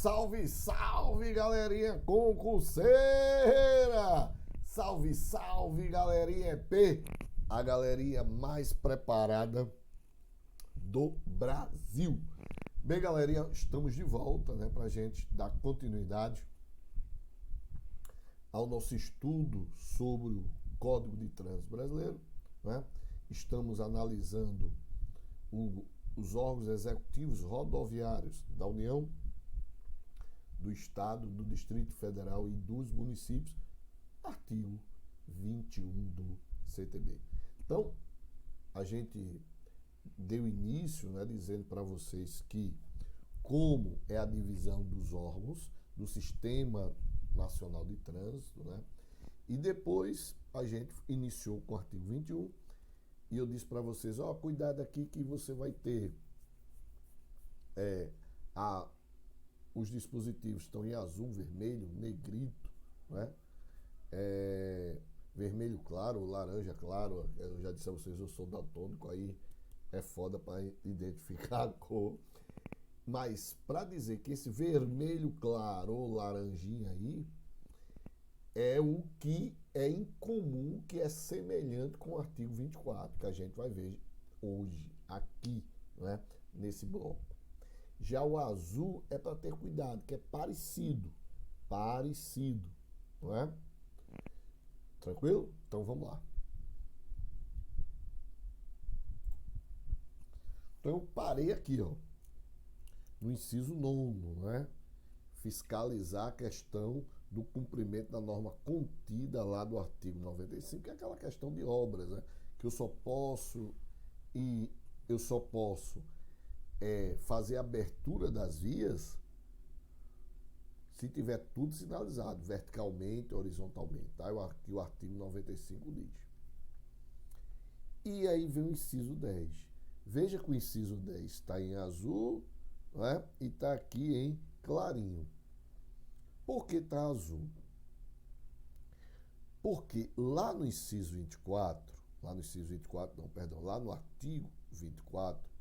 Salve, salve, galerinha concurseira! Salve, salve, galerinha EP! A galerinha mais preparada do Brasil. Bem, galerinha, estamos de volta, né, pra gente dar continuidade ao nosso estudo sobre o Código de Trânsito Brasileiro, né? Estamos analisando os órgãos executivos rodoviários da União, do Estado, do Distrito Federal e dos municípios, artigo 21 do CTB. Então, a gente deu início, né, dizendo para vocês que como é a divisão dos órgãos do Sistema Nacional de Trânsito, né? E depois a gente iniciou com o artigo 21 e eu disse para vocês, ó, cuidado aqui que você vai ter os dispositivos estão em azul, vermelho, negrito, né? Vermelho claro, laranja claro. Eu já disse a vocês, eu sou daltônico, aí é foda para identificar a cor. Mas para dizer que esse vermelho claro ou laranjinha aí é o que é incomum, que é semelhante com o artigo 24, que a gente vai ver hoje, aqui, né, nesse bloco. Já o azul é para ter cuidado, que é parecido, não é? Tranquilo? Então vamos lá. Então eu parei aqui, ó, no inciso 9º, né? Fiscalizar a questão do cumprimento da norma contida lá do artigo 95, que é aquela questão de obras, né? Que eu só posso fazer a abertura das vias se tiver tudo sinalizado, verticalmente, horizontalmente, tá? O artigo 95 diz. E aí vem o inciso 10. Veja que o inciso 10 está em azul, né? E está aqui em clarinho. Por que está azul? Porque lá no inciso 24, lá no artigo 24,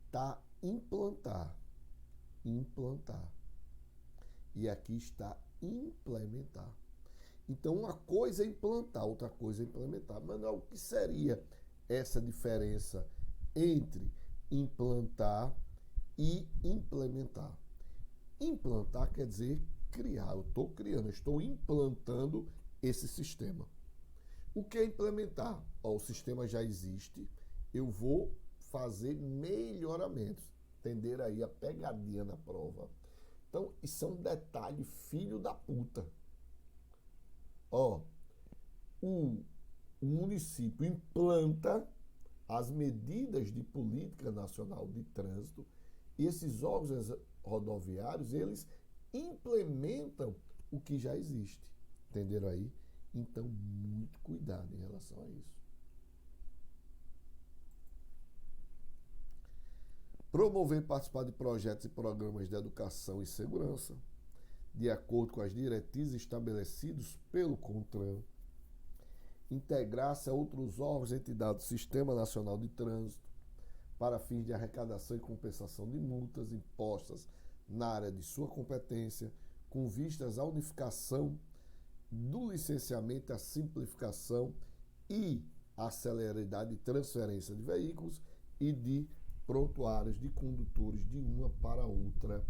está implantar. E aqui está implementar. Então, uma coisa é implantar, outra coisa é implementar. Mas não, o que seria essa diferença entre implantar e implementar? Implantar quer dizer criar. Eu estou criando, eu estou implantando esse sistema. O que é implementar? O sistema já existe, eu vou fazer melhoramentos. Entender aí a pegadinha na prova. Então, isso é um detalhe filho da puta. O município implanta as medidas de política nacional de trânsito e esses órgãos rodoviários, eles implementam o que já existe. Entenderam aí? Então, muito cuidado em relação a isso. Promover e participar de projetos e programas de educação e segurança, de acordo com as diretrizes estabelecidas pelo CONTRAN. Integrar-se a outros órgãos e entidades do Sistema Nacional de Trânsito para fins de arrecadação e compensação de multas impostas na área de sua competência, com vistas à unificação do licenciamento, à simplificação e à celeridade de transferência de veículos e de prontuários de condutores de uma para outra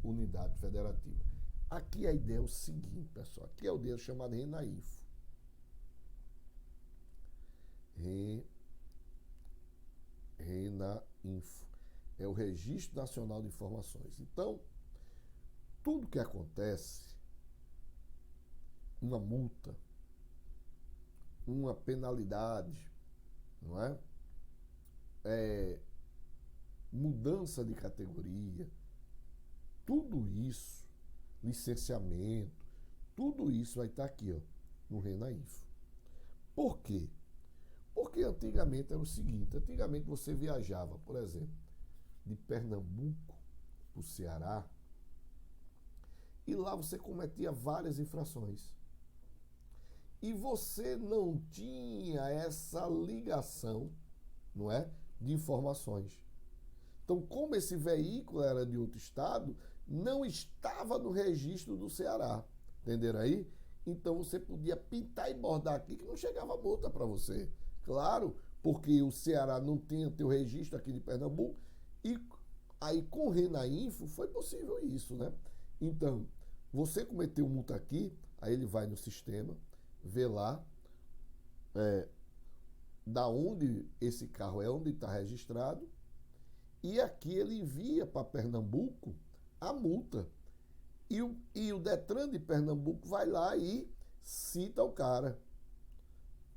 unidade federativa. Aqui a ideia é o seguinte, pessoal. Aqui é o dedo chamado RENAINFO. RENAINFO. É o Registro Nacional de Informações. Então, tudo que acontece, uma multa, uma penalidade, não é? Mudança de categoria, tudo isso, licenciamento, tudo isso vai estar aqui, ó, no RENAINFO. Por quê? Porque antigamente era o seguinte, antigamente você viajava, por exemplo, de Pernambuco para o Ceará, e lá você cometia várias infrações. E você não tinha essa ligação, não é, de informações. Então, como esse veículo era de outro estado, não estava no registro do Ceará. Entenderam aí? Então você podia pintar e bordar aqui que não chegava multa para você. Claro, porque o Ceará não tinha teu registro aqui de Pernambuco e aí com o Renainfo foi possível isso, né? Então, você cometeu multa aqui, aí ele vai no sistema, vê lá da onde esse carro é, onde está registrado, e aqui ele envia para Pernambuco a multa. E o Detran de Pernambuco vai lá e cita o cara,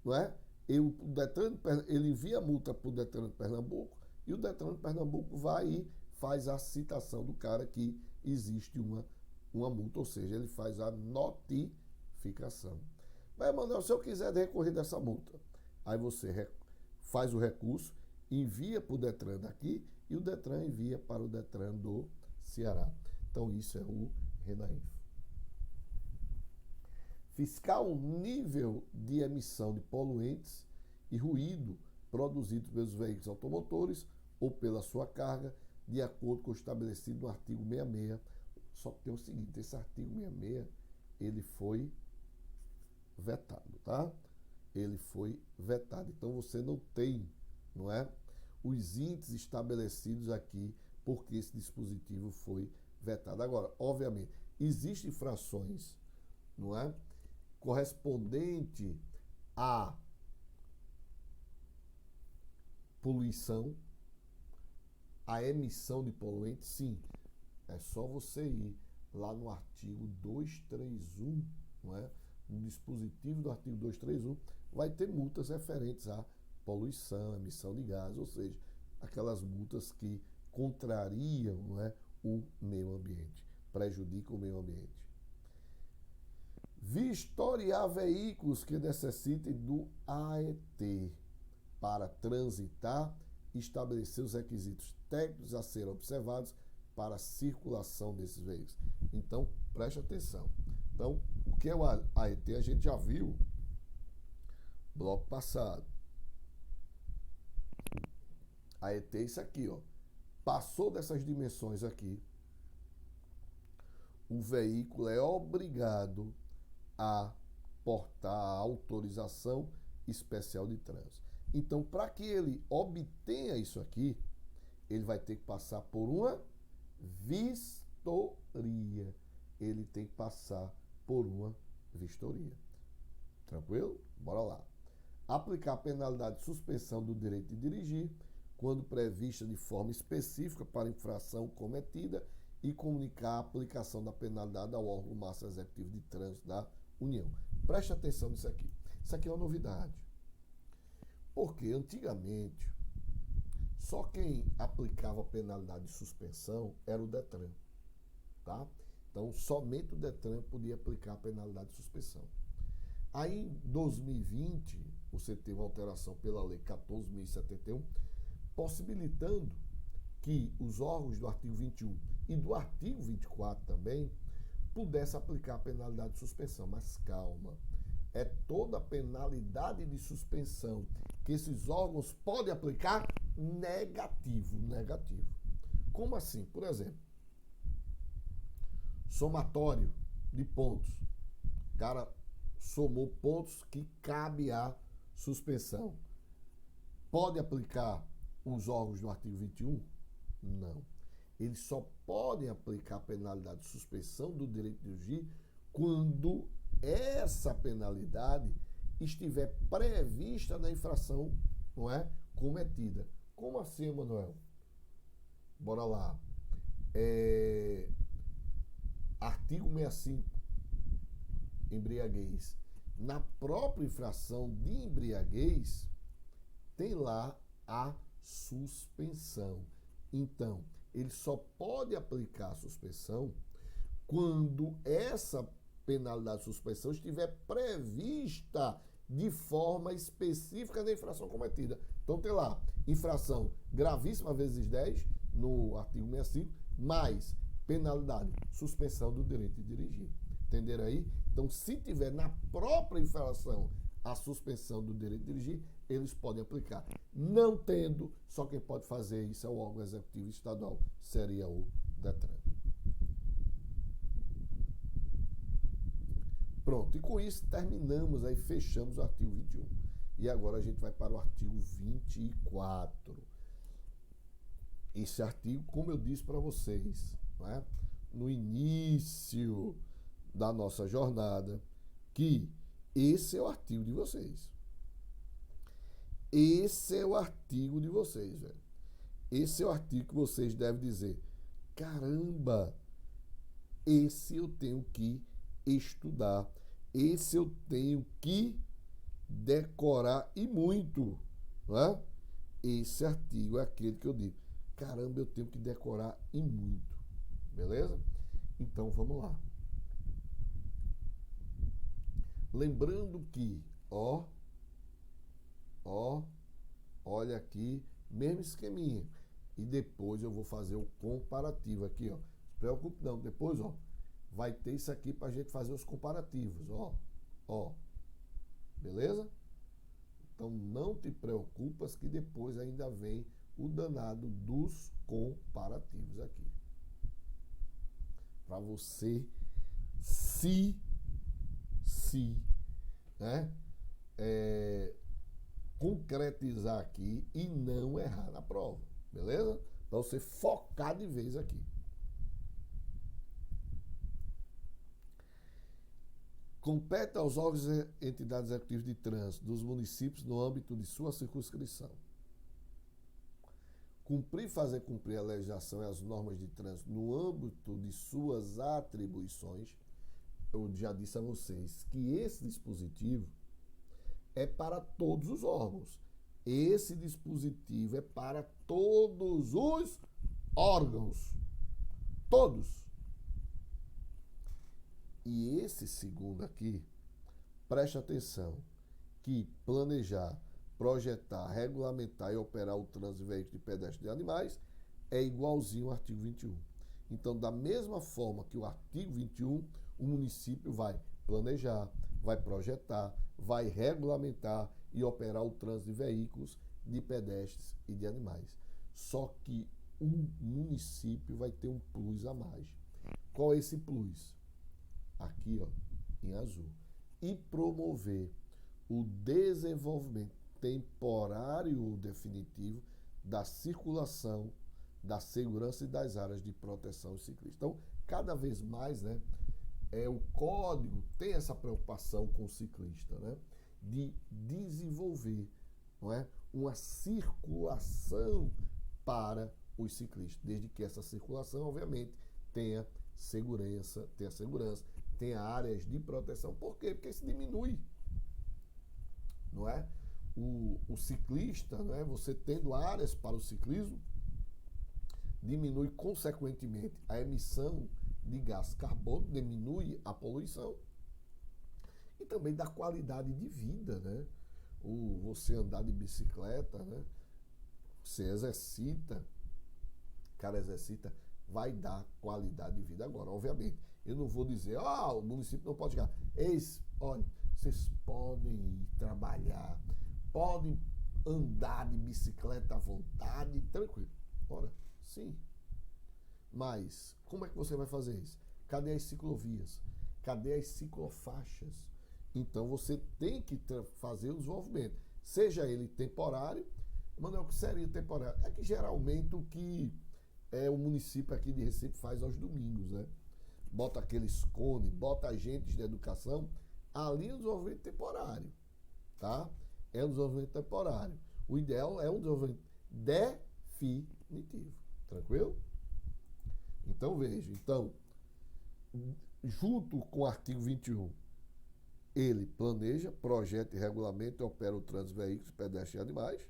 não é? Ele envia a multa para o Detran de Pernambuco e o Detran de Pernambuco vai e faz a citação do cara que existe uma multa, ou seja, ele faz a notificação. Mas, Manuel, se eu quiser recorrer dessa multa, aí você faz o recurso, envia para o Detran daqui e o Detran envia para o Detran do Ceará. Então, isso é o Renainfo. Fiscal o nível de emissão de poluentes e ruído produzidos pelos veículos automotores ou pela sua carga, de acordo com o estabelecido no artigo 66. Só que tem o seguinte, esse artigo 66, ele foi vetado, tá? Ele foi vetado. Então você não tem, não é, os índices estabelecidos aqui porque esse dispositivo foi vetado. Agora, obviamente, existem infrações, não é, correspondente à poluição, à emissão de poluentes, sim. É só você ir lá no artigo 231, não é? No dispositivo do artigo 231, vai ter multas referentes à poluição, emissão de gases, ou seja, aquelas multas que contrariam, não é, o meio ambiente, prejudicam o meio ambiente. Vistoriar veículos que necessitem do AET para transitar e estabelecer os requisitos técnicos a serem observados para a circulação desses veículos. Então, preste atenção. Então, o que é o AET a gente já viu no bloco passado. AET é isso aqui, ó. Passou dessas dimensões aqui, o veículo é obrigado a portar a autorização especial de trânsito. Então, para que ele obtenha isso aqui, ele vai ter que passar por uma vistoria. Ele tem que passar por uma vistoria. Tranquilo? Bora lá. Aplicar a penalidade de suspensão do direito de dirigir, quando prevista de forma específica para infração cometida, e comunicar a aplicação da penalidade ao órgão máximo executivo de trânsito da União. Preste atenção nisso aqui. Isso aqui é uma novidade. Porque antigamente, só quem aplicava a penalidade de suspensão era o Detran. Tá? Então, somente o Detran podia aplicar a penalidade de suspensão. Aí, em 2020, você teve uma alteração pela Lei 14.071, possibilitando que os órgãos do artigo 21 e do artigo 24 também pudessem aplicar a penalidade de suspensão. Mas calma, é toda a penalidade de suspensão que esses órgãos podem aplicar negativo. Como assim? Por exemplo, somatório de pontos. O cara somou pontos que cabe a suspensão. Pode aplicar os órgãos do artigo 21? Não. Eles só podem aplicar a penalidade de suspensão do direito de dirigir quando essa penalidade estiver prevista na infração, não é, cometida. Como assim, Manuel? Bora lá. Artigo 65, embriaguez. Na própria infração de embriaguez, tem lá a suspensão. Então, ele só pode aplicar a suspensão quando essa penalidade de suspensão estiver prevista de forma específica na infração cometida. Então, tem lá, infração gravíssima vezes 10, no artigo 65, mais penalidade, suspensão do direito de dirigir. Entenderam aí? Então, se tiver na própria infração a suspensão do direito de dirigir, eles podem aplicar. Não tendo, só quem pode fazer isso é o órgão executivo estadual, seria o Detran. Pronto, e com isso terminamos aí, fechamos o artigo 21. E agora a gente vai para o artigo 24. Esse artigo, como eu disse para vocês, não é? No início da nossa jornada, que esse é o artigo de vocês. Esse é o artigo de vocês, velho. Esse é o artigo que vocês devem dizer: caramba, esse eu tenho que estudar, esse eu tenho que decorar e muito, não é? Esse artigo é aquele que eu digo: caramba, eu tenho que decorar e muito, beleza? Então vamos lá. Lembrando que, olha aqui, mesmo esqueminha. E depois eu vou fazer o comparativo aqui, ó. Não se preocupe não, depois, ó, vai ter isso aqui pra gente fazer os comparativos, ó. Beleza? Então não te preocupas que depois ainda vem o danado dos comparativos aqui. Para você né, concretizar aqui e não errar na prova, beleza? Para você focar de vez aqui. Compete aos órgãos e entidades executivas de trânsito dos municípios no âmbito de sua circunscrição cumprir e fazer cumprir a legislação e as normas de trânsito no âmbito de suas atribuições. Eu já disse a vocês que esse dispositivo é para todos os órgãos. Esse dispositivo é para todos os órgãos. Todos. E esse segundo aqui, preste atenção, que planejar, projetar, regulamentar e operar o trânsito de veículos de pedestres e de animais é igualzinho ao artigo 21. Então, da mesma forma que o artigo 21, o município vai planejar, vai projetar, vai regulamentar e operar o trânsito de veículos, de pedestres e de animais. Só que o município vai ter um plus a mais. Qual é esse plus? Aqui, ó, em azul. E promover o desenvolvimento temporário ou definitivo da circulação, da segurança e das áreas de proteção aos ciclistas. Então, cada vez mais, né, o código tem essa preocupação com o ciclista, né, de desenvolver, não é, uma circulação para os ciclistas, desde que essa circulação, obviamente, tenha segurança, tenha áreas de proteção. Por quê? Porque isso diminui, não é? O ciclista, não é? Você tendo áreas para o ciclismo, diminui consequentemente a emissão de gás carbônico, diminui a poluição e também dá qualidade de vida, né? Você andar de bicicleta, né? Você exercita, vai dar qualidade de vida. Agora, obviamente, eu não vou dizer, o município não pode chegar. Olha, vocês podem ir trabalhar, podem andar de bicicleta à vontade, tranquilo. Ora, sim. Mas, como é que você vai fazer isso? Cadê as ciclovias? Cadê as ciclofaixas? Então, você tem que fazer o desenvolvimento. Seja ele temporário. Manuel, o que seria temporário? É que geralmente o que o município aqui de Recife faz aos domingos, né? Bota aqueles cones, bota agentes de educação. Ali é um desenvolvimento temporário, tá? É um desenvolvimento temporário. O ideal é um desenvolvimento definitivo. Tranquilo? Então, veja. Então, junto com o artigo 21, ele planeja, projeta e regulamenta e opera o trânsito de veículos, pedestres e animais,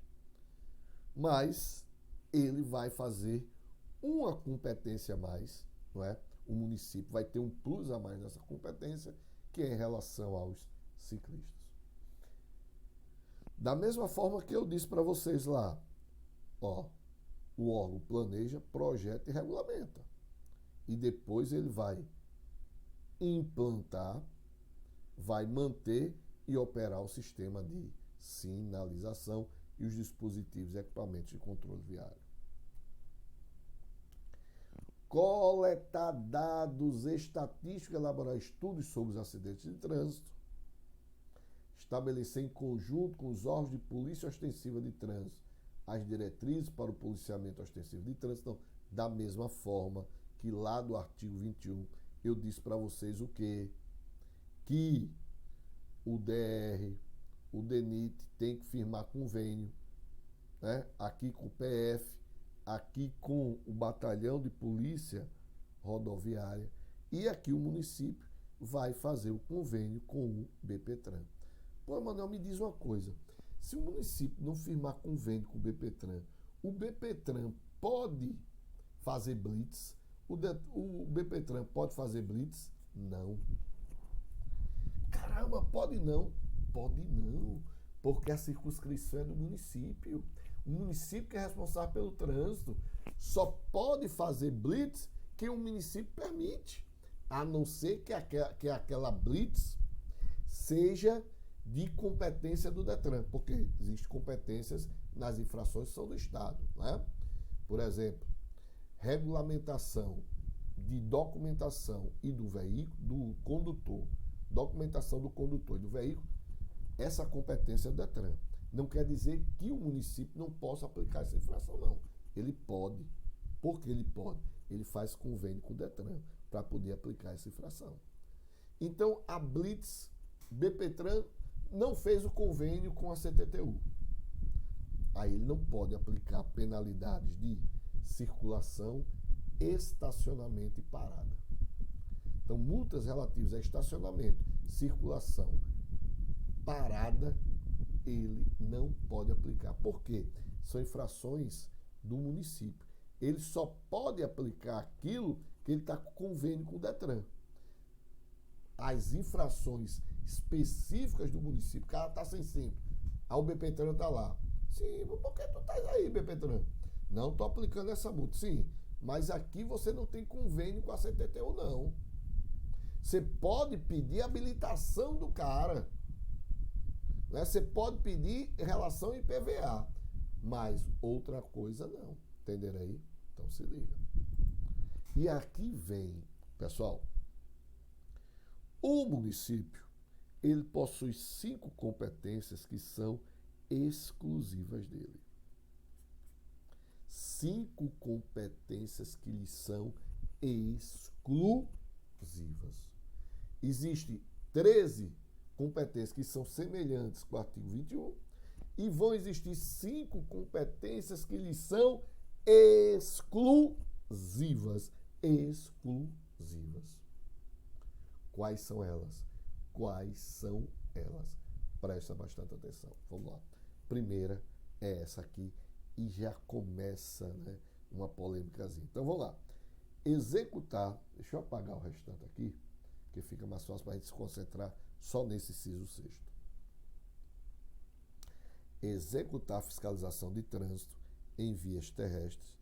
mas ele vai fazer uma competência a mais, não é? O município vai ter um plus a mais nessa competência, que é em relação aos ciclistas. Da mesma forma que eu disse para vocês lá, o órgão planeja, projeta e regulamenta. E depois ele vai implantar, vai manter e operar o sistema de sinalização e os dispositivos e equipamentos de controle viário. coletar dados estatísticos, elaborar estudos sobre os acidentes de trânsito, estabelecer em conjunto com os órgãos de polícia ostensiva de trânsito as diretrizes para o policiamento ostensivo de trânsito. Então, da mesma forma que lá do artigo 21 eu disse para vocês o quê? Que o DR, o DENIT tem que firmar convênio, né? Aqui com o PF, aqui com o Batalhão de Polícia Rodoviária, e aqui o município vai fazer o convênio com o BPTran. Pô, Emanuel, me diz uma coisa. Se o município não firmar convênio com o BPTran pode fazer blitz? O BPTran pode fazer blitz? Não. Caramba, pode não? Pode não, porque a circunscrição é do município. O município que é responsável pelo trânsito só pode fazer blitz que o município permite, a não ser que aquela blitz seja de competência do DETRAN, porque existem competências nas infrações que são do Estado, né? Por exemplo, regulamentação de documentação e do veículo, do condutor, documentação do condutor e do veículo, essa competência é do DETRAN. Não quer dizer que o município não possa aplicar essa infração, não. Ele pode. Por que ele pode? Ele faz convênio com o DETRAN para poder aplicar essa infração. Então, a Blitz, BPTran, não fez o convênio com a CTTU. Aí ele não pode aplicar penalidades de circulação, estacionamento e parada. Então, multas relativas a estacionamento, circulação, parada, ele não pode aplicar. Por quê? São infrações do município. Ele só pode aplicar aquilo que ele está com convênio com o DETRAN. As infrações específicas do município, o cara está sem cinto, aí o BPTran está lá. Sim, por que tu estás aí, BPTran? Não estou aplicando essa multa. Sim, mas aqui você não tem convênio com a CTTU, não. Você pode pedir habilitação do cara, né? Você pode pedir relação IPVA, mas outra coisa não. Entenderam aí? Então se liga. E aqui vem, pessoal, o município, ele possui 5 competências que são exclusivas dele. 5 competências que lhe são exclusivas. Existem 13 competências que são semelhantes com o artigo 21 e vão existir 5 competências que lhe são exclusivas. Exclusivas. Quais são elas? Quais são elas? Presta bastante atenção. Vamos lá. Primeira é essa aqui e já começa, né, uma polêmicazinha. Então vamos lá. Executar, deixa eu apagar o restante aqui, que fica mais fácil para a gente se concentrar só nesse inciso 6º. Executar a fiscalização de trânsito em vias terrestres,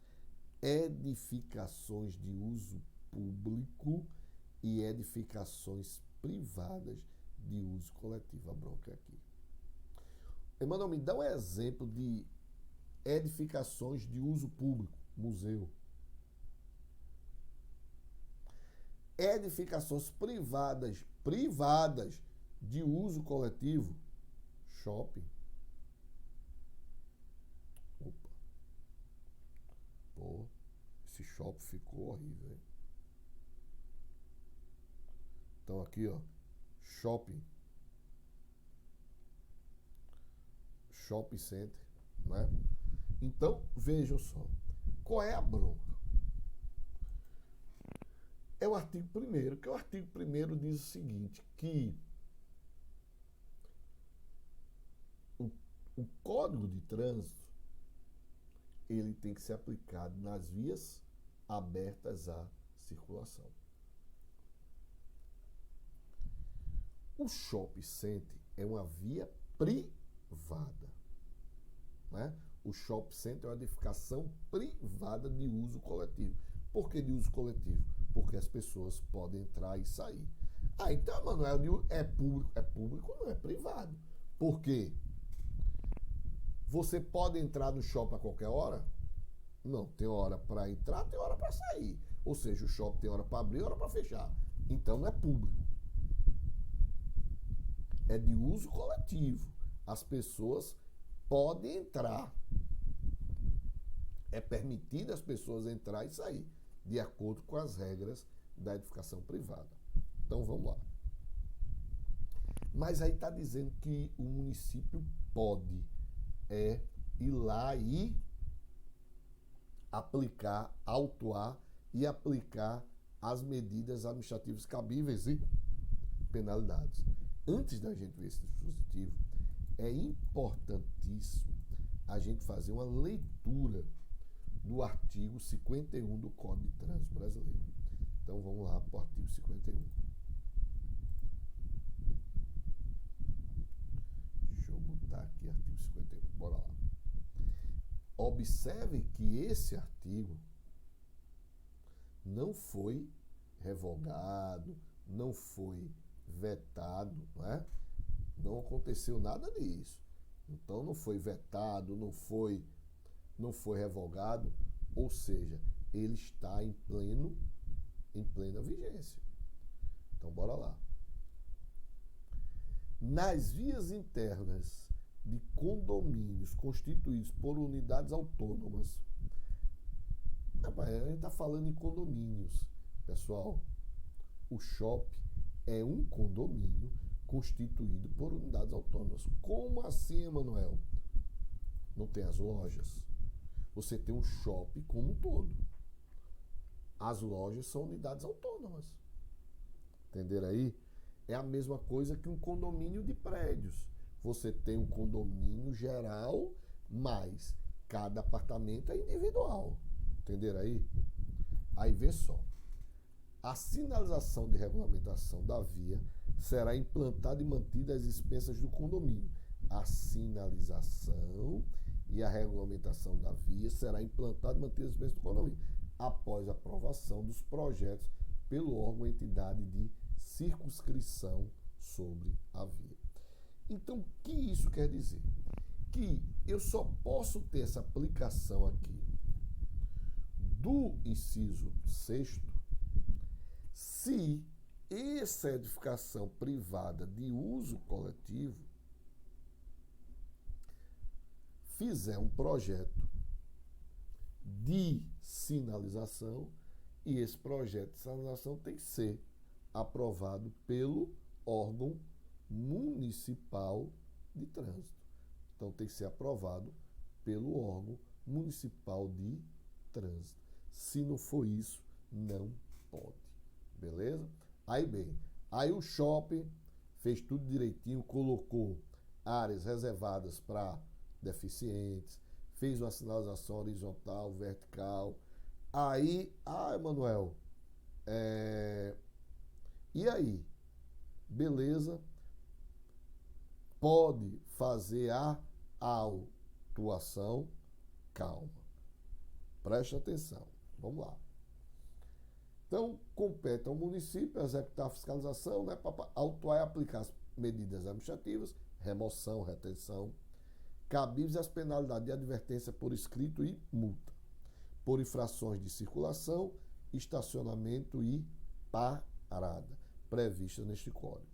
edificações de uso público e edificações privadas de uso coletivo. A bronca aqui. Emanuel, me dá um exemplo de edificações de uso público. Museu. Edificações privadas de uso coletivo. Shopping. Opa. Pô, esse shopping ficou horrível, hein? Então aqui, ó, shopping center, né? Então, vejam só, qual é a bronca? É o artigo 1º, que o artigo 1º diz o seguinte, que o Código de Trânsito, ele tem que ser aplicado nas vias abertas à circulação. O shopping center é uma via privada, né? O shopping center é uma edificação privada de uso coletivo. Por que de uso coletivo? Porque as pessoas podem entrar e sair. Ah, então, Manuel, é público, não é privado. Por quê? Você pode entrar no shopping a qualquer hora? Não, tem hora para entrar, tem hora para sair. Ou seja, o shopping tem hora para abrir e hora para fechar. Então não é público. É de uso coletivo. As pessoas podem entrar. É permitido as pessoas entrar e sair, de acordo com as regras da edificação privada. Então vamos lá. Mas aí está dizendo que o município pode ir lá e aplicar, autuar e aplicar as medidas administrativas cabíveis e penalidades. Antes da gente ver esse dispositivo, é importantíssimo a gente fazer uma leitura do artigo 51 do Código de Trânsito Brasileiro. Então vamos lá para o artigo 51. Deixa eu botar aqui artigo 51. Bora lá. Observe que esse artigo não foi revogado, não foi vetado, não é? Não aconteceu nada disso. Então não foi vetado, não foi revogado, ou seja, ele está em plena vigência. Então bora lá. Nas vias internas de condomínios constituídos por unidades autônomas. Rapaz, a gente está falando em condomínios. Pessoal, o shopping é um condomínio constituído por unidades autônomas. Como assim, Emanuel? Não tem as lojas? Você tem um shopping como um todo. As lojas são unidades autônomas. Entenderam aí? É a mesma coisa que um condomínio de prédios. Você tem um condomínio geral, mas cada apartamento é individual. Entenderam aí? Aí vê só. A sinalização de regulamentação da via será implantada e mantida às expensas do condomínio. A sinalização e a regulamentação da via será implantada e mantida às expensas do condomínio, após a aprovação dos projetos pelo órgão ou entidade de circunscrição sobre a via. Então, o que isso quer dizer? Que eu só posso ter essa aplicação aqui do inciso 6º se essa edificação privada de uso coletivo fizer um projeto de sinalização e esse projeto de sinalização tem que ser aprovado pelo órgão municipal de trânsito. Então tem que ser aprovado pelo órgão municipal de trânsito. Se não for isso, não pode. Beleza? Aí bem, aí o shopping fez tudo direitinho, colocou áreas reservadas para deficientes, fez uma sinalização horizontal, vertical. Aí, Emanuel, e aí? Beleza? Pode fazer a autuação? Calma. Preste atenção. Vamos lá. Então, compete ao município executar a fiscalização, né, para autuar e aplicar as medidas administrativas, remoção, retenção, cabíveis as penalidades de advertência por escrito e multa, por infrações de circulação, estacionamento e parada, previstas neste Código,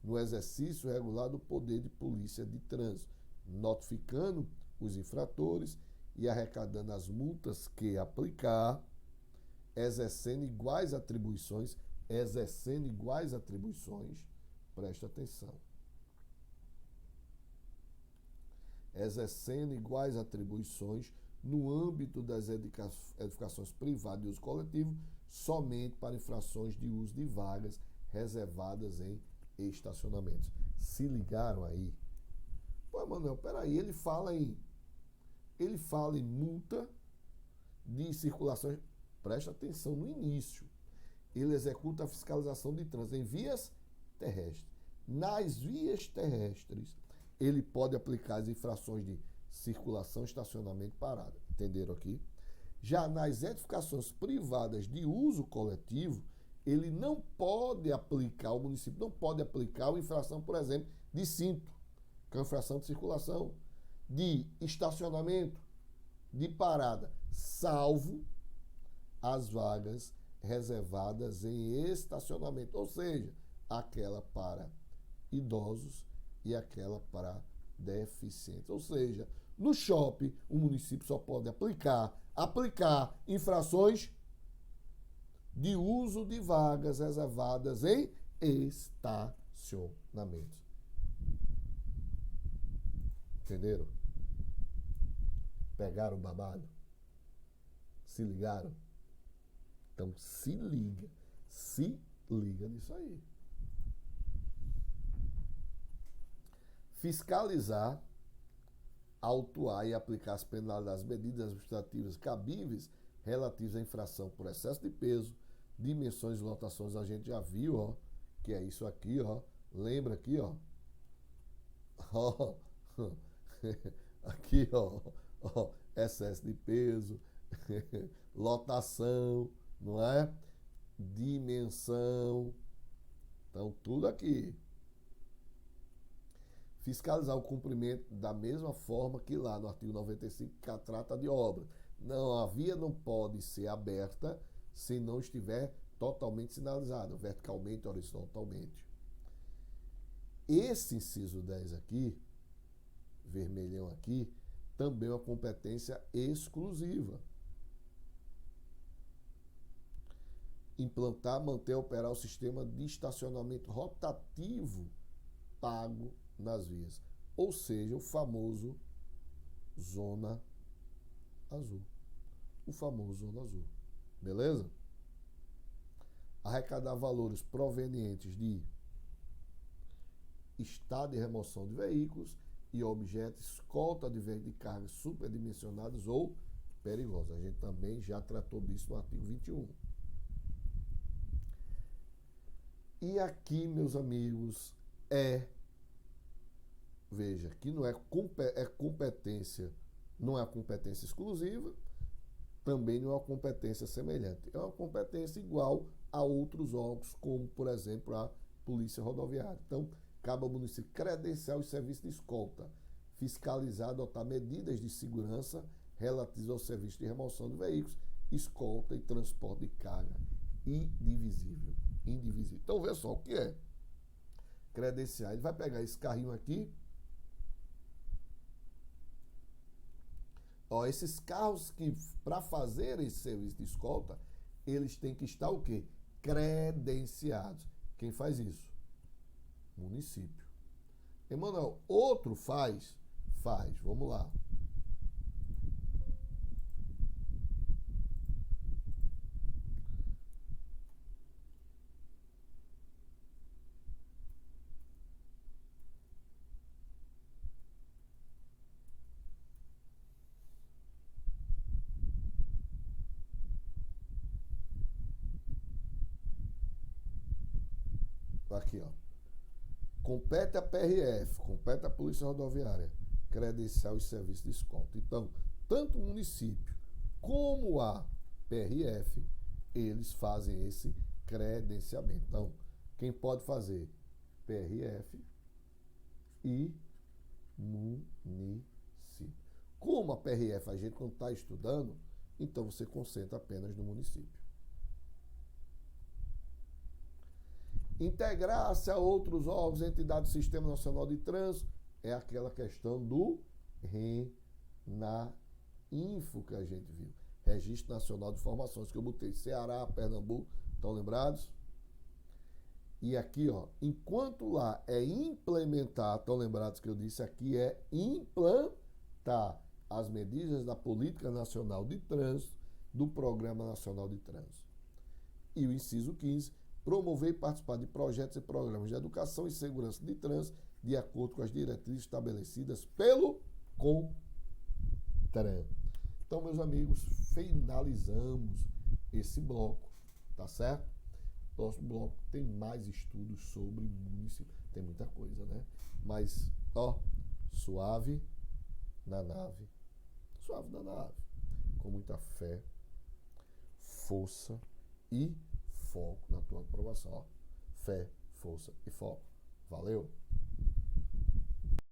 no exercício regular do poder de polícia de trânsito, notificando os infratores e arrecadando as multas que aplicar, exercendo iguais atribuições, presta atenção, exercendo iguais atribuições no âmbito das edificações privadas de uso coletivo, somente para infrações de uso de vagas reservadas em estacionamentos. Se ligaram aí? Pô, Manuel, peraí, ele fala em multa de circulação. Presta atenção no início. Ele executa a fiscalização de trânsito em vias terrestres. Nas vias terrestres, ele pode aplicar as infrações de circulação, estacionamento e parada. Entenderam aqui? Já nas edificações privadas de uso coletivo, ele não pode aplicar, o município não pode aplicar a infração, por exemplo, de cinto, que é uma infração de circulação, de estacionamento, de parada, salvo as vagas reservadas em estacionamento, ou seja, aquela para idosos e aquela para deficientes. Ou seja, no shopping, o município só pode aplicar infrações de uso de vagas reservadas em estacionamentos. Entenderam? Pegaram o babado? Se ligaram? Então se liga nisso aí. Fiscalizar, autuar e aplicar as penalidades, medidas administrativas cabíveis relativas à infração por excesso de peso, dimensões e lotações, a gente já viu, ó, que é isso aqui, ó. Lembra aqui, ó. Aqui, ó, excesso de peso, lotação, não é? Dimensão. Então, tudo aqui. Fiscalizar o cumprimento da mesma forma que lá no artigo 95, que trata de obra. Não, a via não pode ser aberta se não estiver totalmente sinalizada, verticalmente, horizontalmente. Esse inciso 10 aqui, vermelhão aqui, também é uma competência exclusiva. Implantar, manter, operar o sistema de estacionamento rotativo pago nas vias, ou seja, o famoso zona azul. O famoso zona azul. Beleza? Arrecadar valores provenientes de estado de remoção de veículos e objetos, escolta de veículos de carga superdimensionados ou perigosos. A gente também já tratou disso no artigo 21. E aqui, meus amigos, veja, que não é competência, não é uma competência exclusiva, também não é uma competência semelhante. É uma competência igual a outros órgãos, como, por exemplo, a Polícia Rodoviária. Então, cabe ao município credenciar os serviços de escolta, fiscalizar, adotar medidas de segurança relativas ao serviço de remoção de veículos, escolta e transporte de carga indivisível. Então, vê só o que é credenciar. Ele vai pegar esse carrinho aqui. Ó, esses carros que, para fazer esse serviço de escolta, eles têm que estar o quê? Credenciados. Quem faz isso? Município. Emanuel, outro faz? Faz. Vamos lá. Aqui, ó. Compete a PRF, compete a Polícia Rodoviária, credenciar os serviços de escolta. Então, tanto o município como a PRF, eles fazem esse credenciamento. Então, quem pode fazer? PRF e município. Como a PRF a gente não está estudando, então você concentra apenas no município. Integrar-se a outros órgãos, entidades do Sistema Nacional de Trânsito, é aquela questão do RENAINFO que a gente viu. Registro Nacional de Informações, que eu botei Ceará, Pernambuco, estão lembrados? E aqui, ó, enquanto lá é implementar, estão lembrados que eu disse aqui é implantar as medidas da Política Nacional de Trânsito, do Programa Nacional de Trânsito. E o inciso 15, promover e participar de projetos e programas de educação e segurança de trânsito de acordo com as diretrizes estabelecidas pelo CONTRAN. Então, meus amigos, finalizamos esse bloco, tá certo? Próximo bloco tem mais estudos sobre município. Tem muita coisa, né? Mas, ó, suave na nave. Suave na nave. Com muita fé, força e foco na tua aprovação. Ó. Fé, força e foco. Valeu!